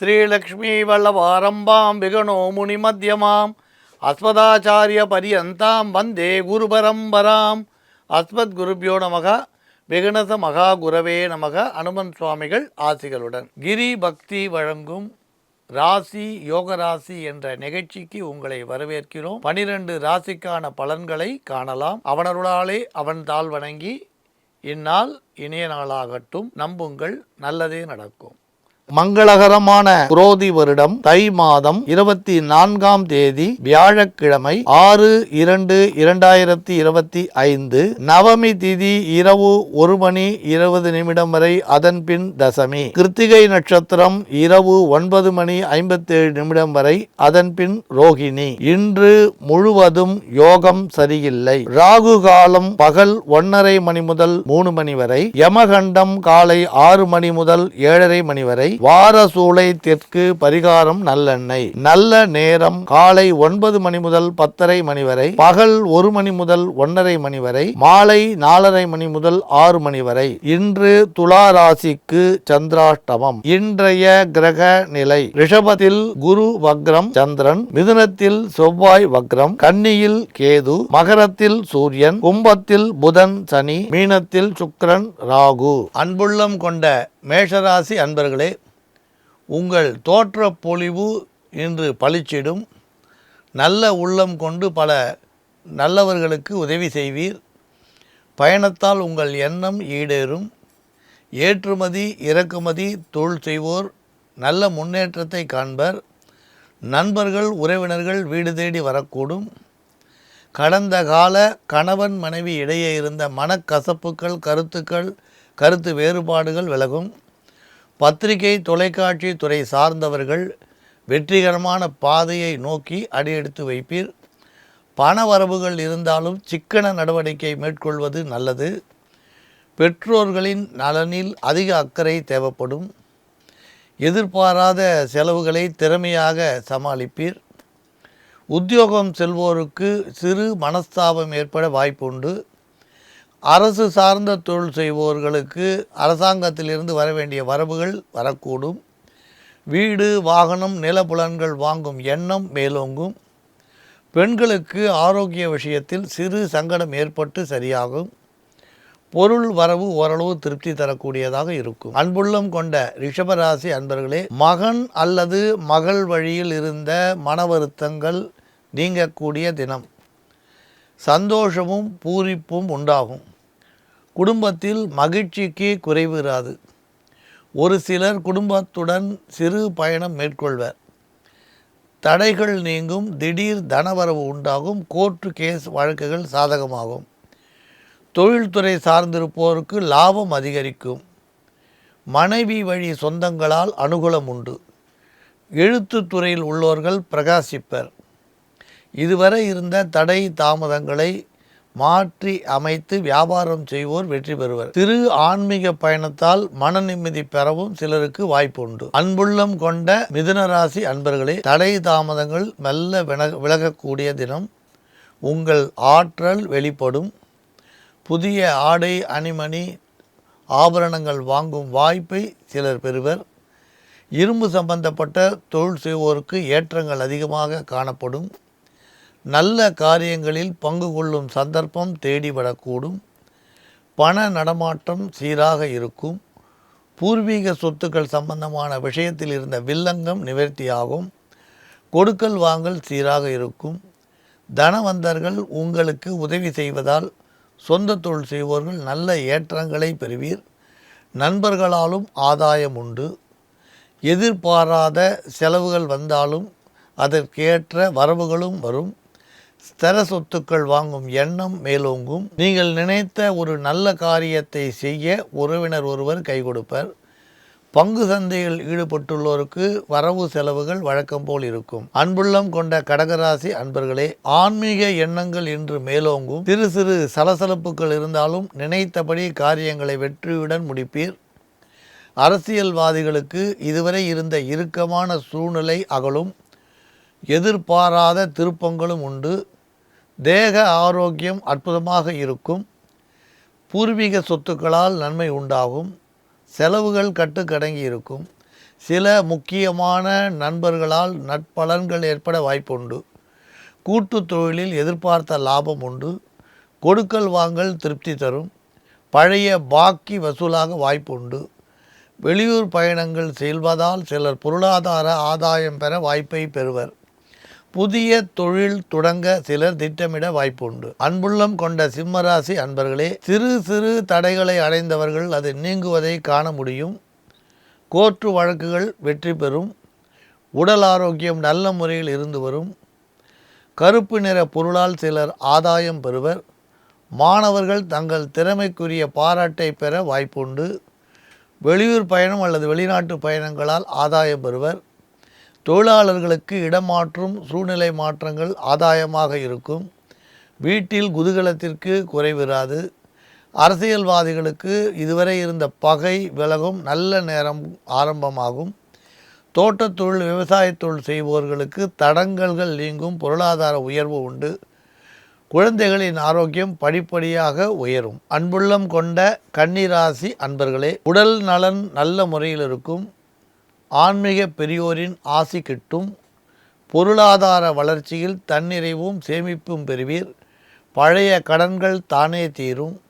श्रीलक्ष्मी वल्लभारम्भां विगणो मुनिमध्यमाम् अस्मदाचार्य पर्यन्तां वन्दे गुरुपरம்பராம். அஸ்மத்குருபியோ நமக. விகணச மகா குரவே நமக. அனுமன் சுவாமிகள் ஆசிகளுடன் கிரி பக்தி வழங்கும் ராசி யோகராசி என்ற நிகழ்ச்சிக்கு உங்களை வரவேற்கிறோம். 12 ராசிக்கான பலன்களை காணலாம். அவனருளாலே அவன் தாள் வணங்கி இந்நாள் இனிய நாளாகட்டும். நம்புங்கள், நல்லதே நடக்கும். மங்களகரமான குரோதி வருடம் தை மாதம் 24ஆம் தேதி வியாழக்கிழமை 6/2/2025 நவமி திதி இரவு 1:20 வரை, அதன் பின் தசமி. கிருத்திகை நட்சத்திரம் இரவு 9:57 வரை, அதன் பின் ரோகிணி. இன்று முழுவதும் யோகம் சரியில்லை. ராகு காலம் பகல் 1:30 முதல் 3 வரை, யமகண்டம் காலை 6 முதல் 7:30 வரை, வார சூளை தெற்கு, பரிகாரம் நல்லெண்ணெய். நல்ல நேரம் காலை 9 முதல் 10:30 வரை, பகல் 1 முதல் 1:30 வரை, மாலை 4:30 முதல் 6 வரை. இன்று துலா ராசிக்கு சந்திராஷ்டமம். இன்றைய கிரக நிலை: ரிஷபத்தில் குரு வக்ரம் சந்திரன், மிதுனத்தில் செவ்வாய் வக்ரம், கன்னியில் கேது, மகரத்தில் சூரியன், கும்பத்தில் புதன் சனி, மீனத்தில் சுக்கிரன் ராகு. அன்புள்ளம் கொண்ட மேஷராசி அன்பர்களே, உங்கள் தோற்ற பொலிவு இன்று பளிச்சிடும். நல்ல உள்ளம் கொண்டு பல நல்லவர்களுக்கு உதவி செய்வீர். பயணத்தால் உங்கள் எண்ணம் ஈடேறும். ஏற்றுமதி இறக்குமதி தொழில் செய்வோர் நல்ல முன்னேற்றத்தை காண்பர். நண்பர்கள் உறவினர்கள் வீடு தேடி வரக்கூடும். கடந்த கால கணவன் மனைவி இடையே இருந்த மனக்கசப்புகள், கருத்து வேறுபாடுகள் விலகும். பத்திரிகை தொலைக்காட்சி துறை சார்ந்தவர்கள் வெற்றிகரமான பாதையை நோக்கி அடியெடுத்து வைப்பீர். பண வரவுகள் இருந்தாலும் சிக்கன நடவடிக்கை மேற்கொள்வது நல்லது. பெற்றோர்களின் நலனில் அதிக அக்கறை தேவைப்படும். எதிர்பாராத செலவுகளை திறமையாக சமாளிப்பீர். உத்தியோகம் செல்வோருக்கு சிறு மனஸ்தாபம் ஏற்பட வாய்ப்புண்டு. அரசு சார்ந்த தொழில் செய்வோர்களுக்கு அரசாங்கத்திலிருந்து வர வேண்டிய வரவுகள் வரக்கூடும். வீடு வாகனம் நிலப்புலன்கள் வாங்கும் எண்ணம் மேலோங்கும். பெண்களுக்கு ஆரோக்கிய விஷயத்தில் சிறு சங்கடம் ஏற்பட்டு சரியாகும். பொருள் வரவு ஓரளவு திருப்தி தரக்கூடியதாக இருக்கும். அன்புள்ளம் கொண்ட ரிஷபராசி அன்பர்களே, மகன் அல்லது மகள் வழியில் இருந்த மன வருத்தங்கள் நீங்கக்கூடிய தினம். சந்தோஷமும் பூரிப்பும் உண்டாகும். குடும்பத்தில் மகிழ்ச்சிக்கு குறைவு இராது. ஒரு சிலர் குடும்பத்துடன் சிறு பயணம் மேற்கொள்வர். தடைகள் நீங்கும். திடீர் தனவரவு உண்டாகும். கோர்ட்டு கேஸ் வழக்குகள் சாதகமாகும். தொழில்துறை சார்ந்திருப்போருக்கு லாபம் அதிகரிக்கும். மனைவி வழி சொந்தங்களால் அனுகூலம் உண்டு. எழுத்துத்துறையில் உள்ளவர்கள் பிரகாசிப்பர். இதுவரை இருந்த தடை தாமதங்களை மாற்றி அமைத்து வியாபாரம் செய்வோர் வெற்றி பெறுவர். திரு ஆன்மீக பயணத்தால் மன நிம்மதி பெறவும் சிலருக்கு வாய்ப்பு உண்டு. அன்புள்ளம் கொண்ட மிதுனராசி அன்பர்களே, தடை தாமதங்கள் மெல்ல விலகக்கூடிய தினம். உங்கள் ஆற்றல் வெளிப்படும். புதிய ஆடை அணிமணி ஆபரணங்கள் வாங்கும் வாய்ப்பை சிலர் பெறுவர். இரும்பு சம்பந்தப்பட்ட தொழில் செய்வோருக்கு ஏற்றங்கள் அதிகமாக காணப்படும். நல்ல காரியங்களில் பங்கு கொள்ளும் சந்தர்ப்பம் தேடிவிடக்கூடும். பண நடமாட்டம் சீராக இருக்கும். பூர்வீக சொத்துக்கள் சம்பந்தமான விஷயத்தில் இருந்த வில்லங்கம் நிவர்த்தியாகும். கொடுக்கல் வாங்கல் சீராக இருக்கும். தனவந்தர்கள் உங்களுக்கு உதவி செய்வதால் சொந்த தொழில் செய்வோர்கள் நல்ல ஏற்றங்களை பெறுவீர். நண்பர்களாலும் ஆதாயம் உண்டு. எதிர்பாராத செலவுகள் வந்தாலும் அதற்கேற்ற வரவுகளும் வரும். ஸ்திர சொத்துக்கள் வாங்கும் எண்ணம் மேலோங்கும். நீங்கள் நினைத்த ஒரு நல்ல காரியத்தை செய்ய உறவினர் ஒருவர் கை கொடுப்பர். பங்கு சந்தையில் ஈடுபட்டுள்ளோருக்கு வரவு செலவுகள் வழக்கம் போல் இருக்கும். அன்புள்ளம் கொண்ட கடகராசி அன்பர்களே, ஆன்மீக எண்ணங்கள் இன்று மேலோங்கும். சிறு சிறு சலசலப்புகள் இருந்தாலும் நினைத்தபடி காரியங்களை வெற்றியுடன் முடிப்பீர். அரசியல்வாதிகளுக்கு இதுவரை இருந்த இறுக்கமான சூழ்நிலை அகலும். எதிர்பாராத திருப்பங்களும் உண்டு. தேக ஆரோக்கியம் அற்புதமாக இருக்கும். பூர்வீக சொத்துக்களால் நன்மை உண்டாகும். செலவுகள் கட்டுக்கடங்கி இருக்கும். சில முக்கியமான நண்பர்களால் நற்பலன்கள் ஏற்பட வாய்ப்புண்டு. கூட்டு தொழிலில் எதிர்பார்த்த லாபம் உண்டு. கொடுக்கல் வாங்கல் திருப்தி தரும். பழைய பாக்கி வசூலாக வாய்ப்புண்டு. வெளியூர் பயணங்கள் செல்வதால் சிலர் பொருளாதார ஆதாயம் பெற வாய்ப்பை பெறுவர். புதிய தொழில் தொடங்க சிலர் திட்டமிட வாய்ப்புண்டு. அன்புள்ளம் கொண்ட சிம்மராசி அன்பர்களே, சிறு சிறு தடைகளை அடைந்தவர்கள் அது நீங்குவதை காண முடியும். கோர்ட்டு வழக்குகள் வெற்றி பெறும். உடல் ஆரோக்கியம் நல்ல முறையில் இருந்து வரும். கருப்பு நிற பொருளால் சிலர் ஆதாயம் பெறுவர். மாணவர்கள் தங்கள் திறமைக்குரிய பாராட்டை பெற வாய்ப்புண்டு. வெளியூர் பயணம் அல்லது வெளிநாட்டு பயணங்களால் ஆதாயம் பெறுவர். தொழிலாளர்களுக்கு இடமாற்றும் சூழ்நிலை மாற்றங்கள் ஆதாயமாக இருக்கும். வீட்டில் குதூகலத்திற்கு குறைவிராது. அரசியல்வாதிகளுக்கு இதுவரை இருந்த பகை விலகும். நல்ல நேரம் ஆரம்பமாகும். தோட்டத் தொழில் விவசாயத் தொழில் செய்பவர்களுக்கு தடங்கல்கள் நீங்கும். பொருளாதார உயர்வு உண்டு. குழந்தைகளின் ஆரோக்கியம் படிப்படியாக உயரும். அன்புள்ளம் கொண்ட கன்னிராசி அன்பர்களே, உடல் நலன் நல்ல முறையில் இருக்கும். ஆன்மீக பெரியோரின் ஆசி கிட்டும். பொருளாதார வளர்ச்சியில் தன்னிறைவும் சேமிப்பும் பெறுவீர். பழைய கடன்கள் தானே தீரும்.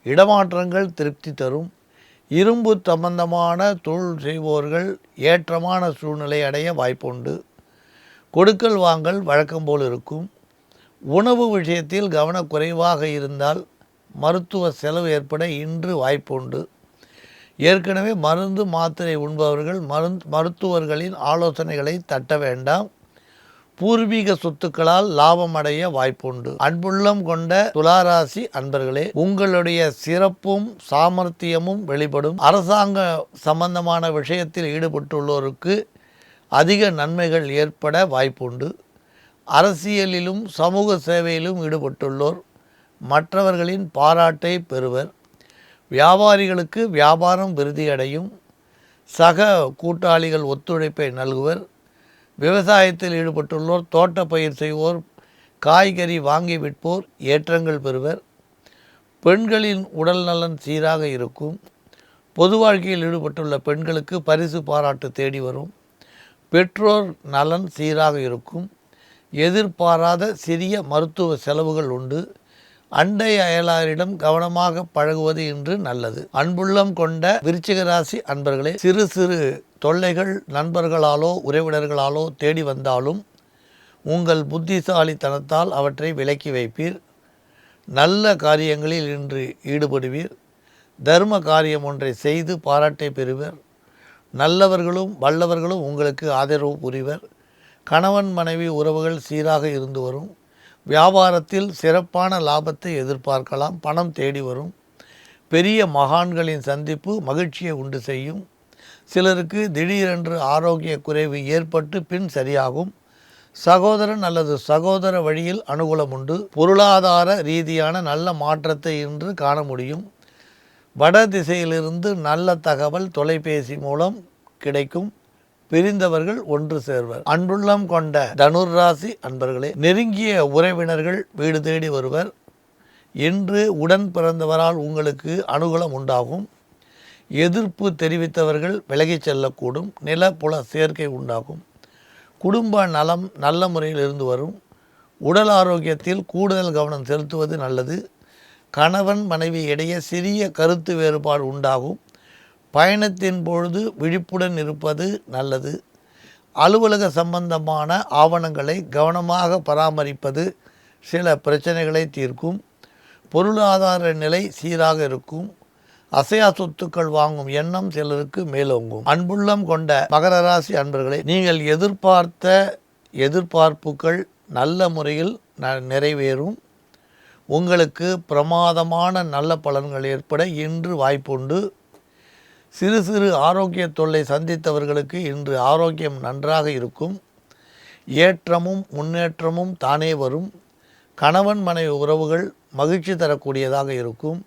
இடமாற்றங்கள் திருப்தி தரும். இரும்பு சம்பந்தமான தொழில் செய்வோர்கள் ஏற்றமான சூழ்நிலை அடைய வாய்ப்புண்டு. கொடுக்கல் வாங்கல் வழக்கம் போல் இருக்கும். உணவு விஷயத்தில் கவனக்குறைவாக இருந்தால் மருத்துவ செலவு ஏற்பட இன்று வாய்ப்புண்டு. ஏற்கனவே மருந்து மாத்திரை உண்பவர்கள் மருத்துவர்களின் ஆலோசனைகளை தட்ட வேண்டாம். பூர்வீக சொத்துக்களால் லாபம் அடைய வாய்ப்புண்டு. அன்புள்ளம் கொண்ட துளாராசி அன்பர்களே, உங்களுடைய சிறப்பும் சாமர்த்தியமும் வெளிப்படும். அரசாங்க சம்பந்தமான விஷயத்தில் ஈடுபட்டுள்ளோருக்கு அதிக நன்மைகள் ஏற்பட வாய்ப்புண்டு. அரசியலிலும் சமூக சேவையிலும் ஈடுபட்டுள்ளோர் மற்றவர்களின் பாராட்டை பெறுவர். வியாபாரிகளுக்கு வியாபாரம் விருத்தியடையும். சக கூட்டாளிகள் ஒத்துழைப்பை நல்குவர். விவசாயத்தில் ஈடுபட்டுள்ளோர், தோட்ட பயிர் செய்வோர், காய்கறி வாங்கி விற்போர் ஏற்றங்கள் பெறுவர். பெண்களின் உடல் நலன் சீராக இருக்கும். பொது வாழ்க்கையில் ஈடுபட்டுள்ள பெண்களுக்கு பரிசு பாராட்டு தேடி வரும். பெற்றோர் நலன் சீராக இருக்கும். எதிர்பாராத சிறிய மருத்துவ செலவுகள் உண்டு. அண்டை அயலாரிடம் கவனமாக பழகுவது இன்று நல்லது. அன்புள்ளம் கொண்ட விருச்சிக ராசி அன்பர்களே, சிறு சிறு தொல்லைகள் நண்பர்களாலோ உறவினர்களாலோ தேடி வந்தாலும் உங்கள் புத்திசாலித்தனத்தால் அவற்றை விலக்கி வைப்பீர். நல்ல காரியங்களில் இன்று ஈடுபடுவீர். தர்ம காரியம் ஒன்றை செய்து பாராட்டை பெறுவர். நல்லவர்களும் வல்லவர்களும் உங்களுக்கு ஆதரவு புரிவர். கணவன் மனைவி உறவுகள் சீராக இருந்து வரும். வியாபாரத்தில் சிறப்பான லாபத்தை எதிர்பார்க்கலாம். பணம் தேடி வரும். பெரிய மகான்களின் சந்திப்பு மகிழ்ச்சியை உண்டு செய்யும். சிலருக்கு திடீரென்று ஆரோக்கிய குறைவு ஏற்பட்டு பின் சரியாகும். சகோதரன் அல்லது சகோதர வழியில் அனுகூலம் உண்டு. பொருளாதார ரீதியான நல்ல மாற்றத்தை இன்று காண முடியும். வட திசையிலிருந்து நல்ல தகவல் தொலைபேசி மூலம் கிடைக்கும். பிரிந்தவர்கள் ஒன்று சேர்வர். அன்புள்ளம் கொண்ட தனுர் ராசி அன்பர்களே, நெருங்கிய உறவினர்கள் வீடு தேடி வருவர். இன்று உடன் பிறந்தவரால் உங்களுக்கு அனுகூலம் உண்டாகும். எதிர்ப்பு தெரிவித்தவர்கள் விலகிச் செல்லக்கூடும். நில புல சேர்க்கை உண்டாகும். குடும்ப நலம் நல்ல முறையில் இருந்து வரும். உடல் ஆரோக்கியத்தில் கூடுதல் கவனம் செலுத்துவது நல்லது. கணவன் மனைவி இடையே சிறிய கருத்து வேறுபாடு உண்டாகும். பயணத்தின் பொழுது விழிப்புடன் இருப்பது நல்லது. அலுவலக சம்பந்தமான ஆவணங்களை கவனமாக பராமரிப்பது சில பிரச்சனைகளை தீர்க்கும். பொருளாதார நிலை சீராக இருக்கும். அசையா சொத்துக்கள் வாங்கும் எண்ணம் சிலருக்கு மேலோங்கும். அன்புள்ளம் கொண்ட மகர ராசி அன்பர்களே, நீங்கள் எதிர்பார்த்த எதிர்பார்ப்புகள் நல்ல முறையில் நிறைவேறும். உங்களுக்கு பிரமாதமான நல்ல பலன்கள் ஏற்பட இன்று வாய்ப்புண்டு. சிறு சிறு ஆரோக்கிய தொல்லை சந்தித்தவர்களுக்கு இன்று ஆரோக்கியம் நன்றாக இருக்கும். ஏற்றமும் முன்னேற்றமும் தானே வரும். கணவன் மனைவி உறவுகள் மகிழ்ச்சி தரக்கூடியதாக இருக்கும்.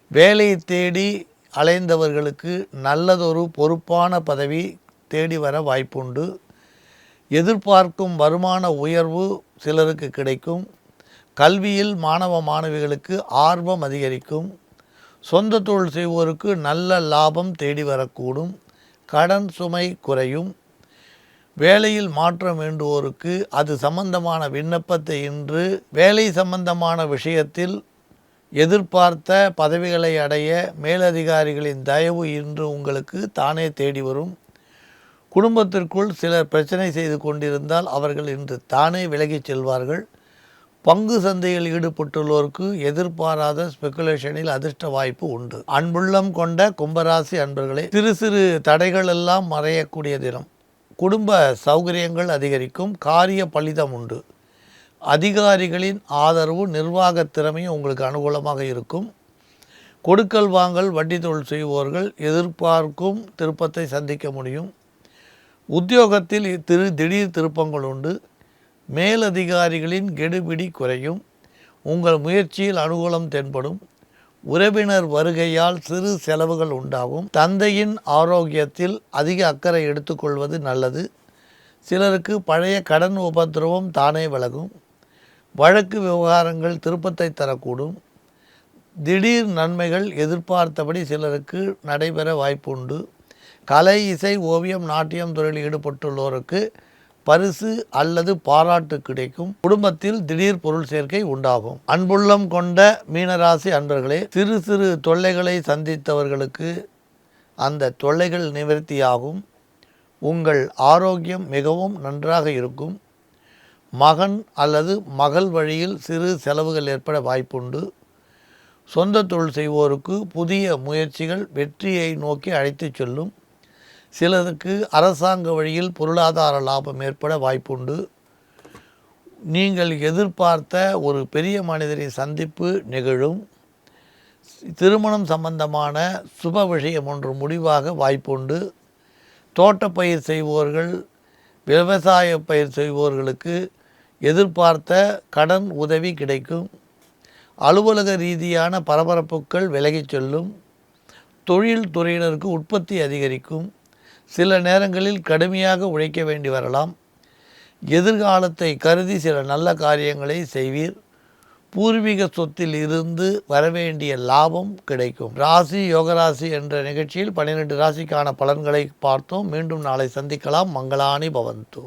வேலை தேடி அலைந்தவர்களுக்கு நல்லதொரு பொறுப்பான பதவி தேடி வர வாய்ப்புண்டு. எதிர்பார்க்கும் வருமான உயர்வு சிலருக்கு கிடைக்கும். கல்வியில் மாணவ மாணவிகளுக்கு ஆர்வம் அதிகரிக்கும். சொந்த தொழில் செய்வோருக்கு நல்ல லாபம் தேடி வரக்கூடும். கடன் சுமை குறையும். வேலையில் மாற்றம் வேண்டுவோருக்கு அது சம்பந்தமான விண்ணப்பத்தை இன்று வேலை சம்பந்தமான விஷயத்தில் எதிர்பார்த்த பதவிகளை அடைய மேலதிகாரிகளின் தயவு இன்று உங்களுக்கு தானே தேடி வரும். குடும்பத்திற்குள் சிலர் பிரச்சனை செய்து கொண்டிருந்தால் அவர்கள் இன்று தானே விலகிச் செல்வார்கள். பங்கு சந்தையில் ஈடுபட்டுள்ளோருக்கு எதிர்பாராத ஸ்பெகுலேஷனில் அதிர்ஷ்ட வாய்ப்பு உண்டு. அன்புள்ளம் கொண்ட கும்பராசி அன்பர்களே, சிறு சிறு தடைகள் எல்லாம் மறையக்கூடிய தினம். குடும்ப சௌகரியங்கள் அதிகரிக்கும். காரிய பலிதம் உண்டு. அதிகாரிகளின் ஆதரவு, நிர்வாக திறமையும் உங்களுக்கு அனுகூலமாக இருக்கும். கொடுக்கல் வாங்கல் வட்டி தொழில் செய்வோர்கள் எதிர்பார்க்கும் திருப்பத்தை சந்திக்க முடியும். உத்தியோகத்தில் திடீர் திருப்பங்கள் உண்டு. மேலதிகாரிகளின் கெடுபிடி குறையும். உங்கள் முயற்சியில் அனுகூலம் தென்படும். உறவினர் வருகையால் சிறு செலவுகள் உண்டாகும். தந்தையின் ஆரோக்கியத்தில் அதிக அக்கறை எடுத்துக்கொள்வது நல்லது. சிலருக்கு பழைய கடன் உபத்திரவம் தானே விலகும். வழக்கு விவகாரங்கள் திருப்பத்தை தரக்கூடும். திடீர் நன்மைகள் எதிர்பார்த்தபடி சிலருக்கு நடைபெற வாய்ப்புண்டு. கலை, இசை, ஓவியம், நாட்டியம் துறையில் ஈடுபட்டுள்ளோருக்கு பரிசு அல்லது பாராட்டு கிடைக்கும். குடும்பத்தில் திடீர் பொருள் சேர்க்கை உண்டாகும். அன்புள்ளம் கொண்ட மீனராசி அன்பர்களே, சிறு சிறு தொல்லைகளை சந்தித்தவர்களுக்கு அந்த தொல்லைகள் நிவர்த்தியாகும். உங்கள் ஆரோக்கியம் மிகவும் நன்றாக இருக்கும். மகன் அல்லது மகள் வழியில் சிறு செலவுகள் ஏற்பட வாய்ப்புண்டு. சொந்த தொழில் செய்வோருக்கு புதிய முயற்சிகள் வெற்றியை நோக்கி அழைத்துச் செல்லும். சிலருக்கு அரசாங்க வழியில் பொருளாதார லாபம் ஏற்பட வாய்ப்புண்டு. நீங்கள் எதிர்பார்த்த ஒரு பெரிய மனிதரின் சந்திப்பு நிகழும். திருமணம் சம்பந்தமான சுப விஷயம் ஒன்று முடிவாக வாய்ப்புண்டு. தோட்டப்பயிர் செய்வோர்கள், விவசாய பயிர் செய்வோர்களுக்கு எதிர்பார்த்த கடன் உதவி கிடைக்கும். அலுவலக ரீதியான பரபரப்புகள் விலகிச் செல்லும். தொழில் துறையினருக்கு உற்பத்தி அதிகரிக்கும். சில நேரங்களில் கடுமையாக உழைக்க வேண்டி வரலாம். எதிர்காலத்தை கருதி சில நல்ல காரியங்களை செய்வீர். பூர்வீக சொத்தில் இருந்து வரவேண்டிய லாபம் கிடைக்கும். ராசி யோகராசி என்ற நிகழ்ச்சியில் 12 ராசிக்கான பலன்களை பார்த்தோம். மீண்டும் நாளை சந்திக்கலாம். மங்களானி பவந்து.